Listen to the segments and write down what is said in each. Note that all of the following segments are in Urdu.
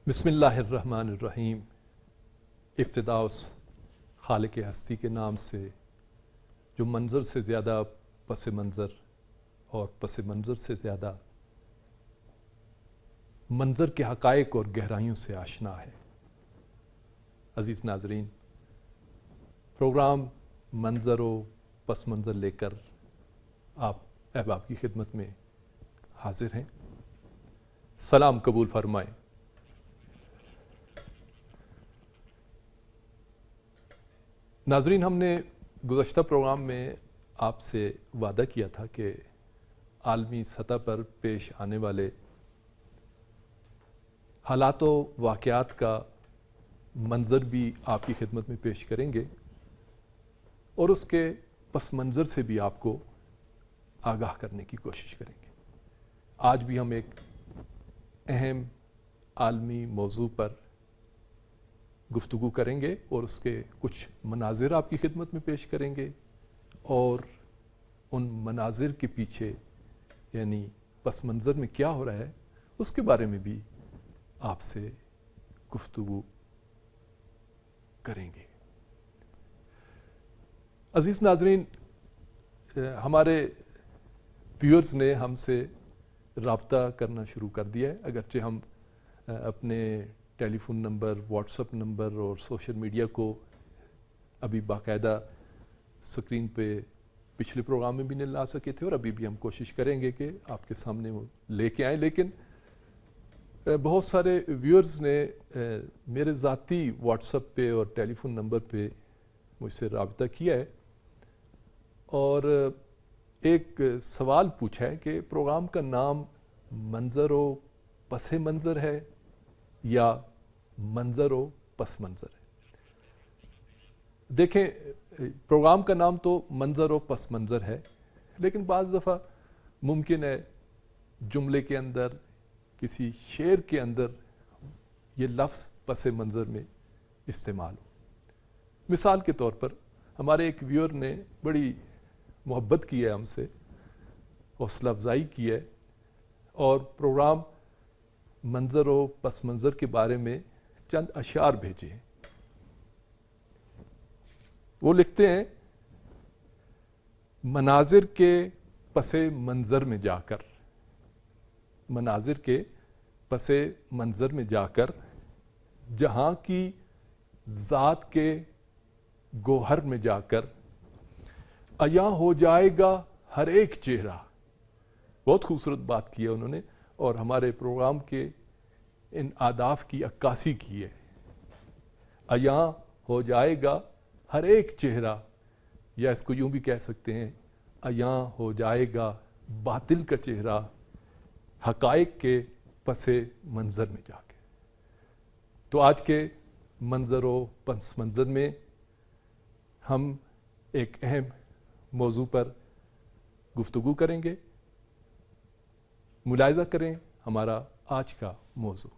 بسم اللہ الرحمن الرحیم. ابتدا اس خالق ہستی کے نام سے جو منظر سے زیادہ پس منظر اور پس منظر سے زیادہ منظر کے حقائق اور گہرائیوں سے آشنا ہے. عزیز ناظرین، پروگرام منظر و پس منظر لے کر آپ احباب کی خدمت میں حاضر ہیں. سلام قبول فرمائیں. ناظرین، ہم نے گزشتہ پروگرام میں آپ سے وعدہ کیا تھا کہ عالمی سطح پر پیش آنے والے حالات و واقعات کا منظر بھی آپ کی خدمت میں پیش کریں گے اور اس کے پس منظر سے بھی آپ کو آگاہ کرنے کی کوشش کریں گے. آج بھی ہم ایک اہم عالمی موضوع پر گفتگو کریں گے اور اس کے کچھ مناظر آپ کی خدمت میں پیش کریں گے اور ان مناظر کے پیچھے یعنی پس منظر میں کیا ہو رہا ہے اس کے بارے میں بھی آپ سے گفتگو کریں گے. عزیز ناظرین، ہمارے ویورز نے ہم سے رابطہ کرنا شروع کر دیا ہے. اگرچہ ہم اپنے telephone number, WhatsApp number اور سوشل میڈیا کو ابھی باقاعدہ سکرین پہ پچھلے پروگرام میں بھی نہیں لا سکے تھے اور ابھی بھی ہم کوشش کریں گے کہ آپ کے سامنے وہ لے کے آئیں. لیکن بہت سارے ویورز نے میرے ذاتی واٹس اپ پہ اور ٹیلی فون نمبر پہ مجھ سے رابطہ کیا ہے اور ایک سوال پوچھا ہے کہ پروگرام کا نام منظر و پس منظر ہے یا منظر و پس منظر ہے. دیکھیں، پروگرام کا نام تو منظر و پس منظر ہے، لیکن بعض دفعہ ممکن ہے جملے کے اندر، کسی شعر کے اندر یہ لفظ پس منظر میں استعمال ہو. مثال کے طور پر ہمارے ایک ویور نے بڑی محبت کی ہے ہم سے، حوصلہ افزائی کی ہے اور پروگرام منظر و پس منظر کے بارے میں چند اشعار بھیجے ہیں. وہ لکھتے ہیں، مناظر کے پس منظر میں جا کر، مناظر کے پس منظر میں جا کر جہاں کی ذات کے گوہر میں جا کر عیاں ہو جائے گا ہر ایک چہرہ. بہت خوبصورت بات کی ہے انہوں نے اور ہمارے پروگرام کے ان اہداف کی عکاسی کی ہے. عیاں ہو جائے گا ہر ایک چہرہ، یا اس کو یوں بھی کہہ سکتے ہیں، عیاں ہو جائے گا باطل کا چہرہ حقائق کے پس منظر میں جا کے. تو آج کے منظر و پس منظر میں ہم ایک اہم موضوع پر گفتگو کریں گے. ملاحظہ کریں ہمارا آج کا موضوع.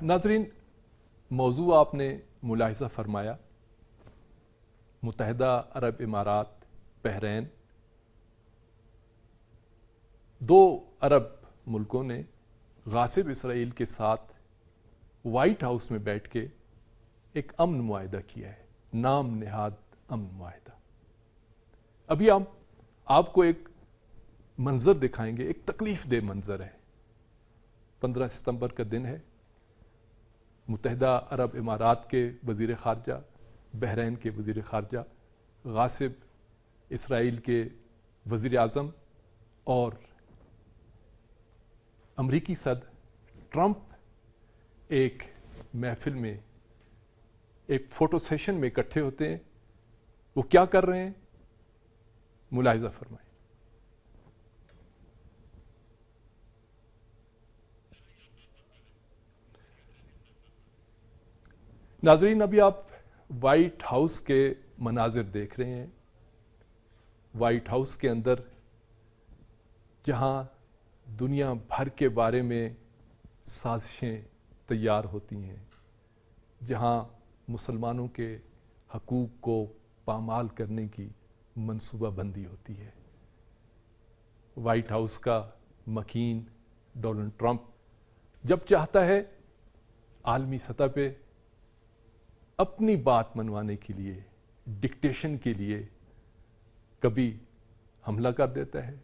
ناظرین، موضوع آپ نے ملاحظہ فرمایا، متحدہ عرب امارات، بحرین، دو عرب ملکوں نے غاصب اسرائیل کے ساتھ وائٹ ہاؤس میں بیٹھ کے ایک امن معاہدہ کیا ہے، نام نہاد امن معاہدہ۔ ابھی ہم آپ کو ایک منظر دکھائیں گے، ایک تکلیف دہ منظر ہے۔ 15 ستمبر کا دن ہے، متحدہ عرب امارات کے وزیر خارجہ، بحرین کے وزیر خارجہ، غاصب اسرائیل کے وزیر اعظم اور امریکی صدر ٹرمپ ایک محفل میں، ایک فوٹو سیشن میں اکٹھے ہوتے ہیں۔ وہ کیا کر رہے ہیں؟ ملاحظہ فرمائیں۔ ناظرین، ابھی آپ وائٹ ہاؤس کے مناظر دیکھ رہے ہیں۔ وائٹ ہاؤس کے اندر جہاں دنیا بھر کے بارے میں سازشیں تیار ہوتی ہیں، جہاں مسلمانوں کے حقوق کو پامال کرنے کی منصوبہ بندی ہوتی ہے، وائٹ ہاؤس کا مکین ڈونلڈ ٹرمپ جب چاہتا ہے عالمی سطح پہ اپنی بات منوانے کے لیے، ڈکٹیشن کے لیے، کبھی حملہ کر دیتا ہے،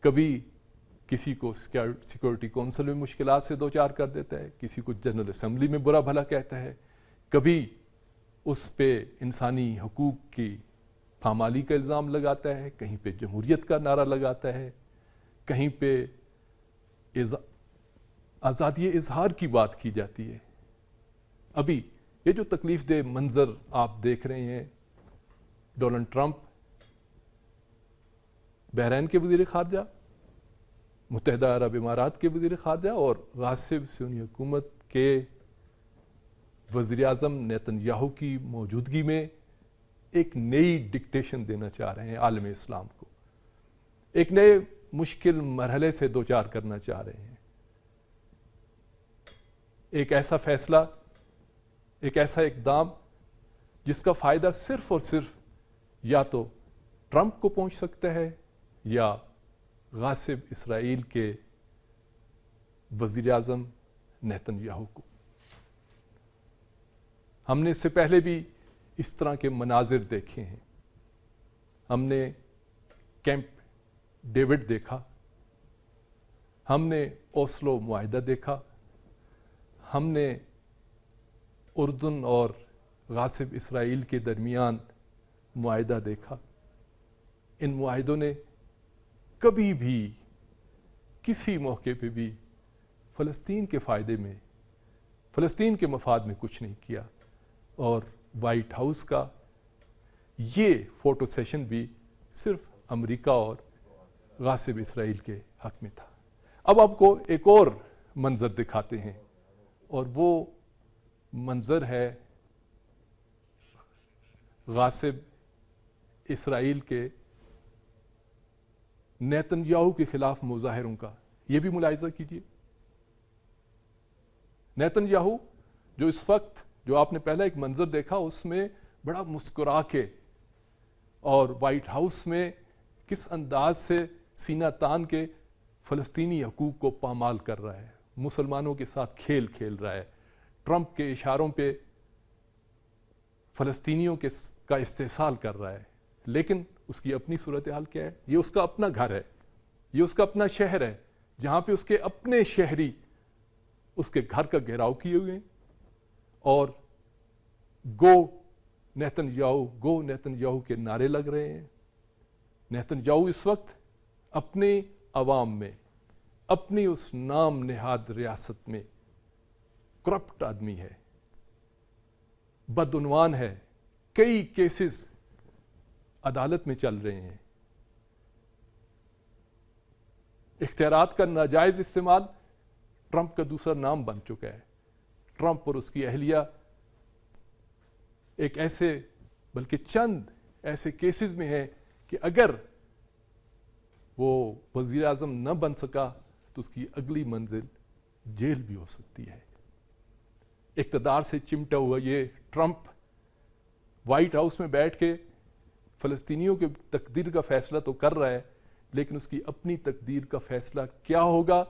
کبھی کسی کو سیکورٹی کونسل میں مشکلات سے دوچار کر دیتا ہے، کسی کو جنرل اسمبلی میں برا بھلا کہتا ہے، کبھی اس پہ انسانی حقوق کی پامالی کا الزام لگاتا ہے، کہیں پہ جمہوریت کا نعرہ لگاتا ہے، کہیں پہ آزادی اظہار کی بات کی جاتی ہے۔ ابھی یہ جو تکلیف دہ منظر آپ دیکھ رہے ہیں، ڈونلڈ ٹرمپ بحرین کے وزیر خارجہ، متحدہ عرب امارات کے وزیر خارجہ اور غاصب صہیونی حکومت کے وزیر اعظم نیتن یاہو کی موجودگی میں ایک نئی ڈکٹیشن دینا چاہ رہے ہیں عالم اسلام کو، ایک نئے مشکل مرحلے سے دوچار کرنا چاہ رہے ہیں۔ ایک ایسا فیصلہ، ایک ایسا اقدام جس کا فائدہ صرف اور صرف یا تو ٹرمپ کو پہنچ سکتا ہے یا غاصب اسرائیل کے وزیر اعظم نیتن یاہو کو۔ ہم نے اس سے پہلے بھی اس طرح کے مناظر دیکھے ہیں۔ ہم نے کیمپ ڈیوڈ دیکھا، ہم نے اوسلو معاہدہ دیکھا، ہم نے اردن اور غاصب اسرائیل کے درمیان معاہدہ دیکھا۔ ان معاہدوں نے کبھی بھی کسی موقع پہ بھی فلسطین کے فائدے میں، فلسطین کے مفاد میں کچھ نہیں کیا، اور وائٹ ہاؤس کا یہ فوٹو سیشن بھی صرف امریکہ اور غاصب اسرائیل کے حق میں تھا۔ اب آپ کو ایک اور منظر دکھاتے ہیں، اور وہ منظر ہے غاصب اسرائیل کے نیتن یاہو کے خلاف مظاہروں کا۔ یہ بھی ملاحظہ کیجیے، نیتن یاہو جو اس وقت، جو آپ نے پہلا ایک منظر دیکھا اس میں بڑا مسکرا کے اور وائٹ ہاؤس میں کس انداز سے سینہ تان کے فلسطینی حقوق کو پامال کر رہا ہے، مسلمانوں کے ساتھ کھیل کھیل رہا ہے، ٹرمپ کے اشاروں پہ فلسطینیوں کا استحصال کر رہا ہے، لیکن اس کی اپنی صورتحال کیا ہے؟ یہ اس کا اپنا گھر ہے، یہ اس کا اپنا شہر ہے، جہاں پہ اس کے اپنے شہری اس کے گھر کا گھیراؤ کیے ہوئے ہیں، اور گو نیتن یاہو کے نعرے لگ رہے ہیں۔ نیتن یاہو اس وقت اپنے عوام میں، اپنی اس نام نہاد ریاست میں کرپٹ آدمی ہے، بدعنوان ہے، کئی کیسز عدالت میں چل رہے ہیں، اختیارات کا ناجائز استعمال ٹرمپ کا دوسرا نام بن چکا ہے۔ ٹرمپ اور اس کی اہلیہ ایک ایسے، بلکہ چند ایسے کیسز میں ہیں کہ اگر وہ وزیر اعظم نہ بن سکا تو اس کی اگلی منزل جیل بھی ہو سکتی ہے۔ اقتدار سے چمٹا ہوا یہ ٹرمپ وائٹ ہاؤس میں بیٹھ کے فلسطینیوں کے تقدیر کا فیصلہ تو کر رہا ہے، لیکن اس کی اپنی تقدیر کا فیصلہ کیا ہوگا؟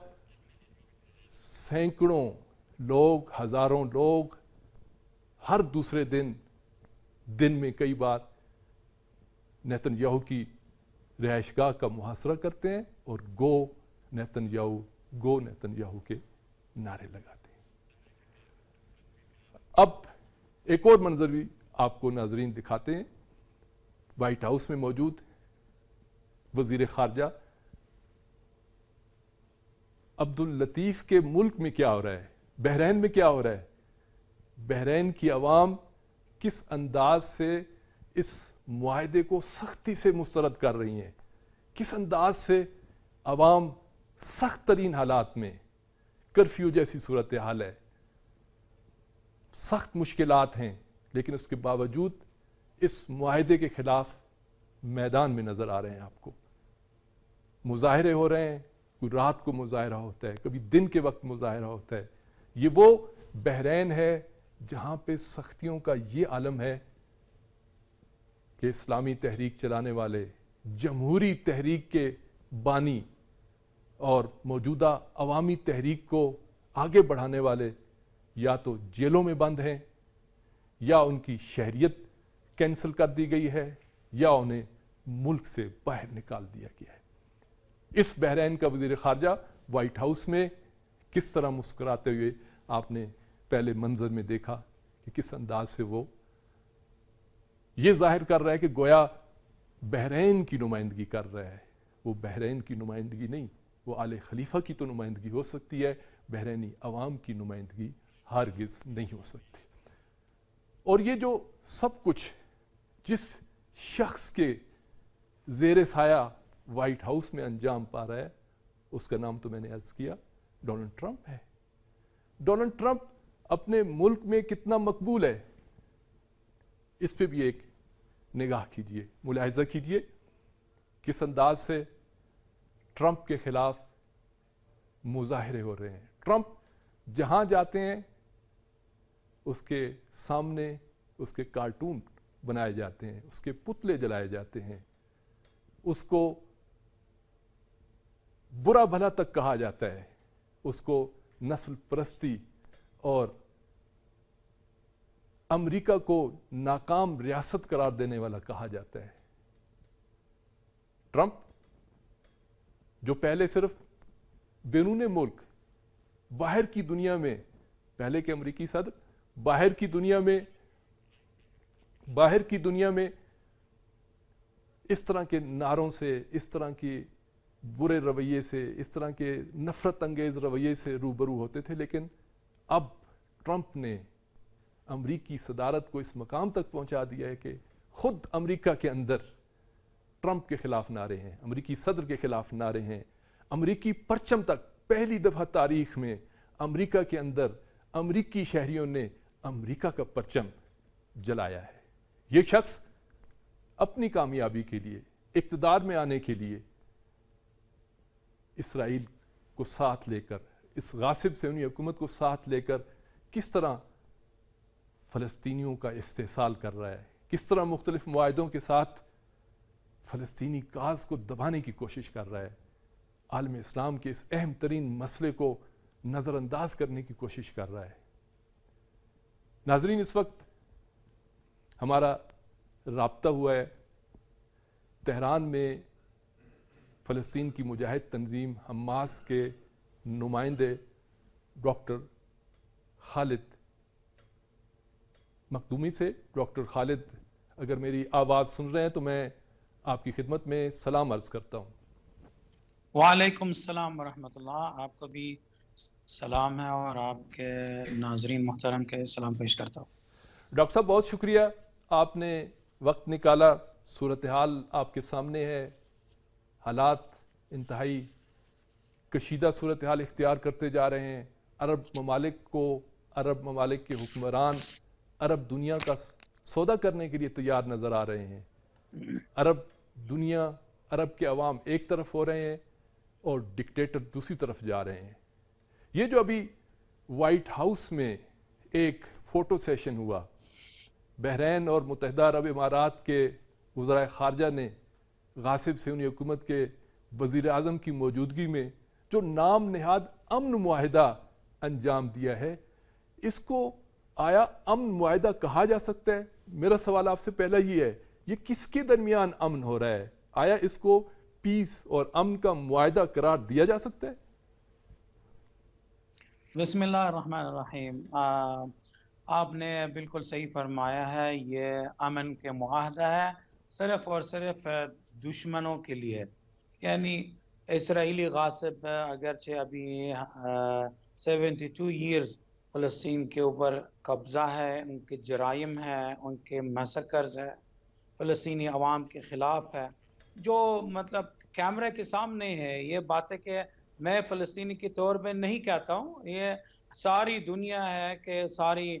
سینکڑوں لوگ، ہزاروں لوگ ہر دوسرے دن میں کئی بار نیتن یاہو کی رہائش گاہ کا محاصرہ کرتے ہیں اور گو نیتن یاہو کے نعرے لگاتے ہیں۔ اب ایک اور منظر بھی آپ کو ناظرین دکھاتے ہیں۔ وائٹ ہاؤس میں موجود وزیر خارجہ عبداللطیف کے ملک میں کیا ہو رہا ہے، بحرین میں کیا ہو رہا ہے، بحرین کی عوام کس انداز سے اس معاہدے کو سختی سے مسترد کر رہی ہیں، کس انداز سے عوام سخت ترین حالات میں، کرفیو جیسی صورتحال ہے، سخت مشکلات ہیں، لیکن اس کے باوجود اس معاہدے کے خلاف میدان میں نظر آ رہے ہیں۔ آپ کو مظاہرے ہو رہے ہیں، کوئی رات کو مظاہرہ ہوتا ہے، کبھی دن کے وقت مظاہرہ ہوتا ہے۔ یہ وہ بحرین ہے جہاں پہ سختیوں کا یہ عالم ہے کہ اسلامی تحریک چلانے والے، جمہوری تحریک کے بانی اور موجودہ عوامی تحریک کو آگے بڑھانے والے یا تو جیلوں میں بند ہیں، یا ان کی شہریت کینسل کر دی گئی ہے، یا انہیں ملک سے باہر نکال دیا گیا ہے۔ اس بحرین کا وزیر خارجہ وائٹ ہاؤس میں کس طرح مسکراتے ہوئے آپ نے پہلے منظر میں دیکھا کہ کس انداز سے وہ یہ ظاہر کر رہا ہے کہ گویا بحرین کی نمائندگی کر رہا ہے۔ وہ بحرین کی نمائندگی نہیں، وہ آل خلیفہ کی تو نمائندگی ہو سکتی ہے، بحرینی عوام کی نمائندگی ہرگز نہیں ہو سکتی۔ اور یہ جو سب کچھ جس شخص کے زیر سایہ وائٹ ہاؤس میں انجام پا رہا ہے، اس کا نام تو میں نے عرض کیا، ڈونلڈ ٹرمپ ہے۔ ڈونلڈ ٹرمپ اپنے ملک میں کتنا مقبول ہے، اس پہ بھی ایک نگاہ کیجئے، ملاحظہ کیجئے کس انداز سے ٹرمپ کے خلاف مظاہرے ہو رہے ہیں۔ ٹرمپ جہاں جاتے ہیں اس کے سامنے اس کے کارٹون بنائے جاتے ہیں، اس کے پتلے جلائے جاتے ہیں، اس کو برا بھلا تک کہا جاتا ہے، اس کو نسل پرستی اور امریکہ کو ناکام ریاست قرار دینے والا کہا جاتا ہے۔ ٹرمپ جو پہلے صرف بیرون ملک، باہر کی دنیا میں، پہلے کے امریکی صدر باہر کی دنیا میں اس طرح کے نعروں سے، اس طرح کی برے رویے سے، اس طرح کے نفرت انگیز رویے سے روبرو ہوتے تھے، لیکن اب ٹرمپ نے امریکی صدارت کو اس مقام تک پہنچا دیا ہے کہ خود امریکہ کے اندر ٹرمپ کے خلاف نعرے ہیں، امریکی صدر کے خلاف نعرے ہیں، امریکی پرچم تک پہلی دفعہ تاریخ میں امریکہ کے اندر امریکی شہریوں نے امریکہ کا پرچم جلایا ہے۔ یہ شخص اپنی کامیابی کے لیے، اقتدار میں آنے کے لیے اسرائیل کو ساتھ لے کر، اس غاصب صہیونی حکومت کو ساتھ لے کر کس طرح فلسطینیوں کا استحصال کر رہا ہے، کس طرح مختلف معاہدوں کے ساتھ فلسطینی کاز کو دبانے کی کوشش کر رہا ہے، عالم اسلام کے اس اہم ترین مسئلے کو نظر انداز کرنے کی کوشش کر رہا ہے۔ ناظرین، اس وقت ہمارا رابطہ ہوا ہے تہران میں فلسطین کی مجاہد تنظیم حماس کے نمائندے ڈاکٹر خالد مخدومی سے۔ ڈاکٹر خالد اگر میری آواز سن رہے ہیں تو میں آپ کی خدمت میں سلام عرض کرتا ہوں۔ وعلیکم السلام ورحمۃ اللہ، آپ کو بھی سلام ہے اور آپ کے ناظرین محترم کے سلام پیش کرتا ہوں۔ ڈاکٹر صاحب بہت شکریہ، آپ نے وقت نکالا، صورتحال آپ کے سامنے ہے، حالات انتہائی کشیدہ صورتحال اختیار کرتے جا رہے ہیں، عرب ممالک کے حکمران عرب دنیا کا سودا کرنے کے لیے تیار نظر آ رہے ہیں، عرب کے عوام ایک طرف ہو رہے ہیں اور ڈکٹیٹر دوسری طرف جا رہے ہیں۔ یہ جو ابھی وائٹ ہاؤس میں ایک فوٹو سیشن ہوا. بحرین اور متحدہ عرب امارات کے وزرائے خارجہ نے غاصب صہیونی حکومت کے وزیر اعظم کی موجودگی میں جو نام نہاد امن معاہدہ انجام دیا ہے، اس کو آیا امن معاہدہ کہا جا سکتا ہے؟ میرا سوال آپ سے پہلا یہ ہے، یہ کس کے درمیان امن ہو رہا ہے؟ آیا اس کو پیس اور امن کا معاہدہ قرار دیا جا سکتا ہے؟ بسم اللہ الرحمن الرحیم. آپ نے بالکل صحیح فرمایا ہے، یہ امن کے معاہدہ ہے صرف اور صرف دشمنوں کے لیے. یعنی اسرائیلی غاصب اگرچہ ابھی 72 ایئرز فلسطین کے اوپر قبضہ ہے، ان کے جرائم ہیں، ان کے میسکرز ہے، فلسطینی عوام کے خلاف ہے، جو مطلب کیمرے کے سامنے ہے. یہ بات ہے کہ میں فلسطینی کے طور پہ نہیں کہتا ہوں، یہ ساری دنیا ہے کہ ساری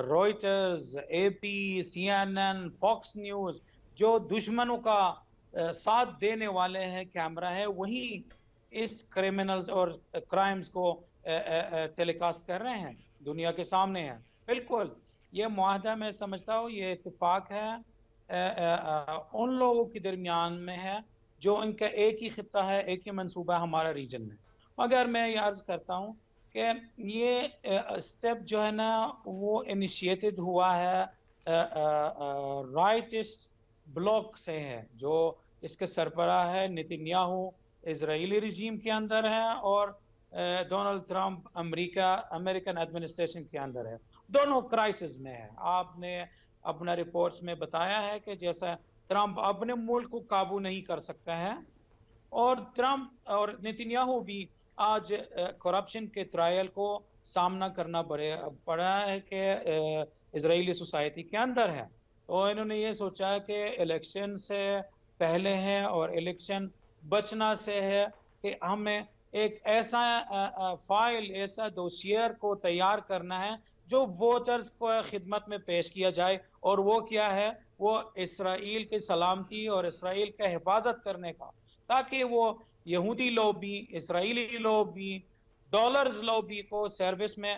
روئٹرز، اے پی، سی این این، فاکس نیوز جو دشمنوں کا ساتھ دینے والے ہیں کیمرہ ہے، وہی اس کرمنلز اور کرائمز کو ٹیلی کاسٹ کر رہے ہیں، دنیا کے سامنے ہیں. بالکل یہ معاہدہ میں سمجھتا ہوں یہ اتفاق ہے ان لوگوں کے درمیان میں ہے جو ان کا ایک ہی خطہ ہے، ایک ہی منصوبہ ہے ہمارا ریجن میں. مگر میں یہ عرض کرتا ہوں کہ یہ اسٹیپ جو ہے نا وہ انیشیٹڈ ہوا ہے رائٹسٹ بلاک سے ہے، جو اس کے سربراہ ہے نتنیاہو اسرائیلی رجیم کے اندر ہے، اور ڈونلڈ ٹرمپ امریکن ایڈمنسٹریشن کے اندر ہے. دونوں کرائسس میں ہے. آپ نے اپنا رپورٹس میں بتایا ہے کہ جیسا ٹرمپ اپنے ملک کو قابو نہیں کر سکتا ہے، اور ٹرمپ اور نتنیاہو بھی آج کرپشن کے ٹرائل کو سامنا کرنا پڑا ہے کہ اسرائیلی سوسائٹی کے اندر ہے. تو انہوں نے یہ سوچا کہ الیکشن سے پہلے ہے اور الیکشن بچنا سے ہے کہ ہمیں ایک ایسا فائل، ایسا دوسیئر کو تیار کرنا ہے جو ووٹرز کو خدمت میں پیش کیا جائے. اور وہ کیا ہے؟ وہ اسرائیل کی سلامتی اور اسرائیل کا حفاظت کرنے کا، تاکہ وہ یہودی لوبی، اسرائیلی لوبی، ڈالرز لوبی کو سروس میں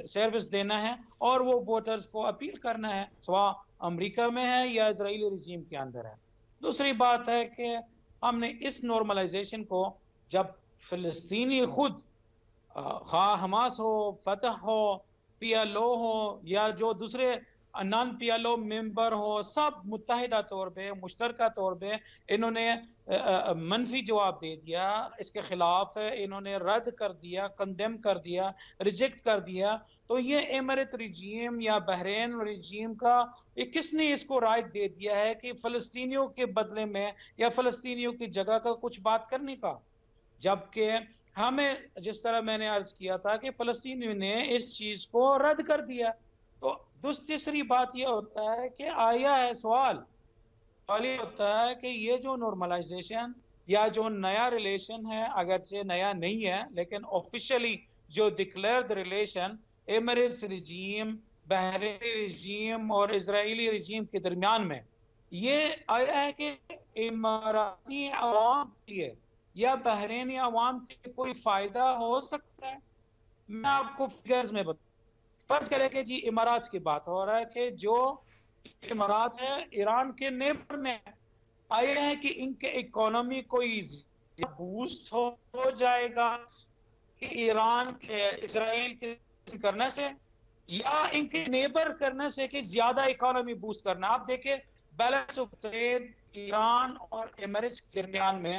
سروس دینا ہے، اور وہ ووٹرز کو اپیل کرنا ہے، سواء امریکہ میں ہے یا اسرائیلی رجیم کے اندر ہے. دوسری بات ہے کہ ہم نے اس نارملائزیشن کو جب فلسطینی خود خواہ حماس ہو، فتح ہو، پی ایل او ہو، یا جو دوسرے نان پی ایل او ممبر ہو، سب متحدہ طور پہ، مشترکہ طور پہ انہوں نے منفی جواب دے دیا، اس کے خلاف انہوں نے رد کر دیا، کنڈیم کر دیا، ریجیکٹ کر دیا. تو یہ امارت رجیم یا بحرین رجیم کا کس نے اس کو رائٹ دے دیا ہے کہ فلسطینیوں کے بدلے میں یا فلسطینیوں کی جگہ کا کچھ بات کرنے کا؟ جبکہ ہمیں جس طرح میں نے عرض کیا تھا کہ فلسطینیوں نے اس چیز کو رد کر دیا. تو تیسری بات یہ ہوتا ہے کہ آیا ہے سوال یہ ہوتا ہے کہ یہ جو نارملائزیشن یا جو نیا ریلیشن ہے، اگرچہ نیا نہیں ہے لیکن آفیشلی جو ڈکلیئرڈ ریلیشن ایمریٹس رجیم، بحرینی رجیم اور اسرائیلی رجیم کے درمیان میں، یہ آیا ہے کہ اماراتی عوام کے لیے یا بحرینی عوام کے لیے کوئی فائدہ ہو سکتا ہے؟ میں آپ کو فگرز میں بتاؤں. فرض کریں کہ جی امارات کی بات ہو رہا ہے کہ جو امارات ہے ایران کے نیبر میں آیا ہے کہ ان کے اکانومی کوئی بوسٹ ہو جائے گا کہ ایران کے اسرائیل کے کرنے سے، یا ان کے نیبر کرنے سے کہ زیادہ اکانومی بوسٹ کرنا. آپ دیکھیں بیلنس آف ٹریڈ ایران اور ایمریٹس کے درمیان میں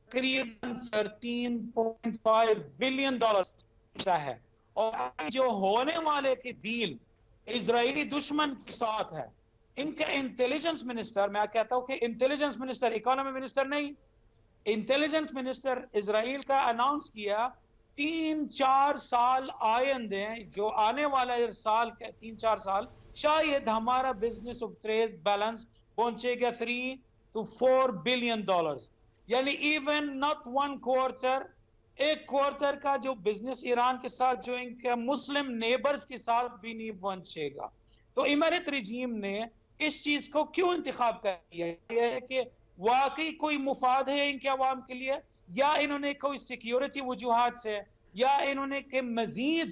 تقریباً $13.5 بلین ہے، اور جو ہونے والے کی ڈیل اسرائیلی دشمن کے ساتھ ہے. ان کا انٹیلیجنس منسٹر، میں کہتا ہوں کہ انٹیلیجنس منسٹر، اکانومی منسٹر نہیں، انٹیلیجنس منسٹر اسرائیل کا اناؤنس کیا 3-4 سال آئندے، جو آنے والا سال 3-4 سال شاید ہمارا بزنس آف ٹریڈ بیلنس پہنچے گا $3-4 بلین. یعنی ایون ناٹ 1 کوارٹر، ایک کوارٹر کا جو بزنس ایران کے ساتھ، جو ان کے مسلم نیبرز کے ساتھ بھی نہیں پہنچے گا. تو امارت رجیم نے اس چیز کو کیوں انتخاب کر دیا؟ یہ ہے کہ واقعی کوئی مفاد ہے ان کے عوام کے لیے، یا انہوں نے کوئی سیکیورٹی وجوہات سے، یا انہوں نے کہ مزید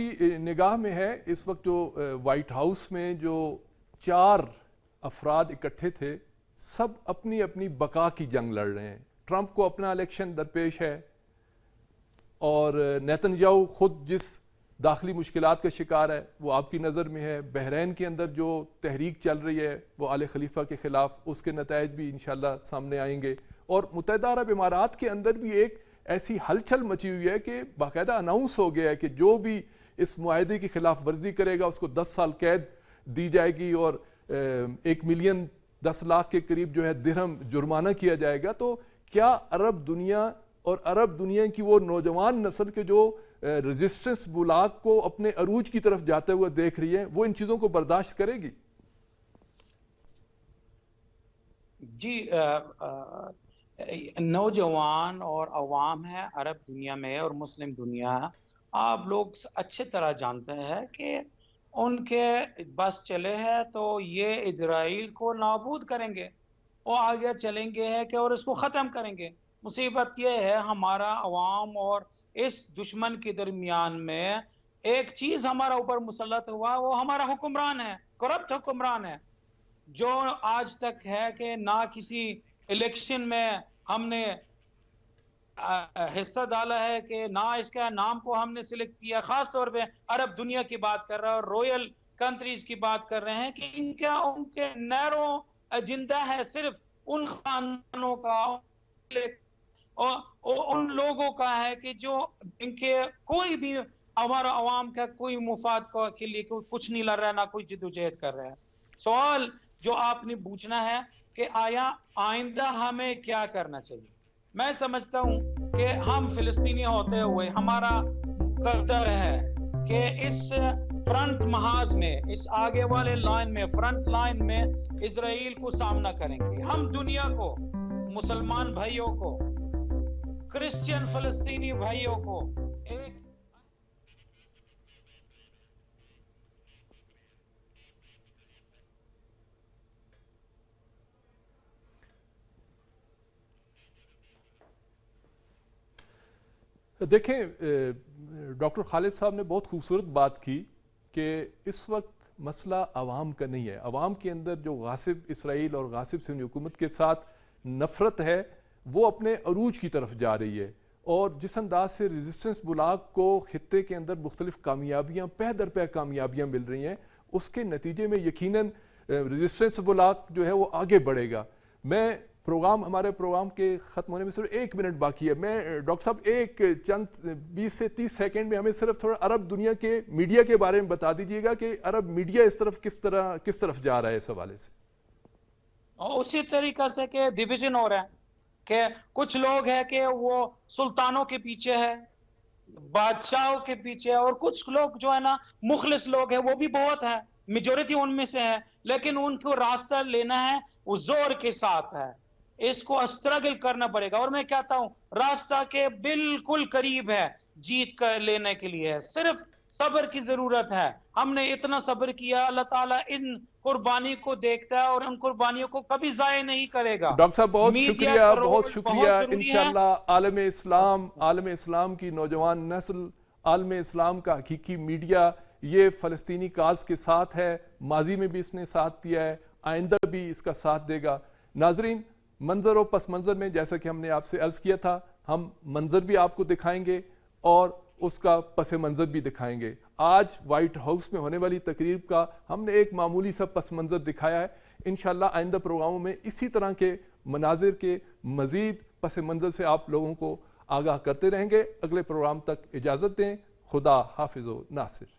آپ کی نگاہ میں ہے اس وقت جو وائٹ ہاؤس میں جو 4 افراد اکٹھے تھے سب اپنی اپنی بقا کی جنگ لڑ رہے ہیں. ٹرمپ کو اپنا الیکشن درپیش ہے اور نیتن یاہو خود جس داخلی مشکلات کا شکار ہے وہ آپ کی نظر میں ہے. بحرین کے اندر جو تحریک چل رہی ہے وہ آل خلیفہ کے خلاف، اس کے نتائج بھی انشاءاللہ سامنے آئیں گے. اور متحدہ عرب امارات کے اندر بھی ایک ایسی ہلچل مچی ہوئی ہے کہ باقاعدہ اناؤنس ہو گیا ہے کہ جو بھی اس معاہدے کی خلاف ورزی کرے گا اس کو 10 سال قید دی جائے گی اور 1 ملین 10 لاکھ کے قریب جو ہے درہم جرمانہ کیا جائے گا. تو کیا عرب دنیا اور عرب دنیا کی وہ نوجوان نسل کے جو ریزسٹنس بلاک کو اپنے عروج کی طرف جاتے ہوئے دیکھ رہی ہے وہ ان چیزوں کو برداشت کرے گی؟ جی نوجوان اور عوام ہے عرب دنیا میں اور مسلم دنیا، آپ لوگ اچھے طرح جانتے ہیں کہ ان کے بس چلے ہیں تو یہ اسرائیل کو نابود کریں گے، وہ آگے چلیں گے کہ اور اس کو ختم کریں گے. مصیبت یہ ہے ہمارا عوام اور اس دشمن کے درمیان میں ایک چیز ہمارا اوپر مسلط ہوا، وہ ہمارا حکمران ہے، کرپٹ حکمران ہے، جو آج تک ہے کہ نہ کسی الیکشن میں ہم نے حصہ ڈالا ہے، کہ نہ اس کا نام کو ہم نے سلیکٹ کیا. خاص طور پہ عرب دنیا کی بات کر رہا ہے اور رویل کنٹریز کی بات کر رہے ہیں کہ ان کے نیرو ایجنڈا ہے صرف ان خاندانوں کا اور ان لوگوں کا ہے کہ جو ان کے کوئی بھی ہمارا عوام کا کوئی مفاد کے لیے کچھ نہیں لڑ رہا، نہ کوئی جدوجہد کر رہا ہے. سوال جو آپ نے پوچھنا ہے کہ آیا آئندہ ہمیں کیا کرنا چاہیے، میں سمجھتا ہوں کہ ہم فلسطینی ہوتے ہوئے ہمارا قدر ہے کہ اس فرنٹ محاذ میں، اس آگے والے لائن میں، فرنٹ لائن میں اسرائیل کو سامنا کریں گے. ہم دنیا کو، مسلمان بھائیوں کو، کرسچین فلسطینی بھائیوں کو ایک دیکھیں ڈاکٹر خالد صاحب نے بہت خوبصورت بات کی کہ اس وقت مسئلہ عوام کا نہیں ہے. عوام کے اندر جو غاصب اسرائیل اور غاصب صہیونی حکومت کے ساتھ نفرت ہے وہ اپنے عروج کی طرف جا رہی ہے، اور جس انداز سے ریزسٹنس بلاک کو خطے کے اندر مختلف کامیابیاں پہ در پہ کامیابیاں مل رہی ہیں، اس کے نتیجے میں یقیناً ریزسٹنس بلاک جو ہے وہ آگے بڑھے گا. میں ہمارے پروگرام کے ختم ہونے میں صرف 1 منٹ باقی ہے. میں ڈاکٹر صاحب ایک چند 20 سے 30 سیکنڈ میں ہمیں صرف تھوڑا عرب دنیا کے میڈیا کے بارے میں بتا دیجیے گا کہ عرب میڈیا اس طرف کس طرف جا رہا ہے اس حوالے سے. اسی طریقہ سے کہ ڈویژن ہو رہا ہے کہ کچھ لوگ ہیں کہ وہ سلطانوں کے پیچھے ہے، بادشاہوں کے پیچھے، اور کچھ لوگ جو ہے نا مخلص لوگ ہیں وہ بھی بہت ہیں، میجورٹی ان میں سے ہے، لیکن ان کو راستہ لینا ہے وہ زور کے ساتھ ہے. اس کو اسٹرگل کرنا پڑے گا، اور میں کہتا ہوں راستہ کے بالکل قریب ہے، جیت کر لینے کے لیے صرف صبر کی ضرورت ہے. ہم نے اتنا صبر کیا، اللہ تعالیٰ ان قربانی کو دیکھتا ہے اور ان قربانیوں کو کبھی ضائع نہیں کرے گا. ڈاکٹر صاحب بہت میڈیا شکریہ، کا بہت رول شکریہ. بہت ضروری ہے. انشاءاللہ عالم اسلام کی نوجوان نسل، عالم اسلام کا حقیقی میڈیا یہ فلسطینی کاز کے ساتھ ہے. ماضی میں بھی اس نے ساتھ دیا ہے، آئندہ بھی اس کا ساتھ دے گا. ناظرین، منظر و پس منظر میں جیسا کہ ہم نے آپ سے عرض کیا تھا، ہم منظر بھی آپ کو دکھائیں گے اور اس کا پس منظر بھی دکھائیں گے. آج وائٹ ہاؤس میں ہونے والی تقریب کا ہم نے ایک معمولی سا پس منظر دکھایا ہے. انشاءاللہ آئندہ پروگراموں میں اسی طرح کے مناظر کے مزید پس منظر سے آپ لوگوں کو آگاہ کرتے رہیں گے. اگلے پروگرام تک اجازت دیں. خدا حافظ و ناصر.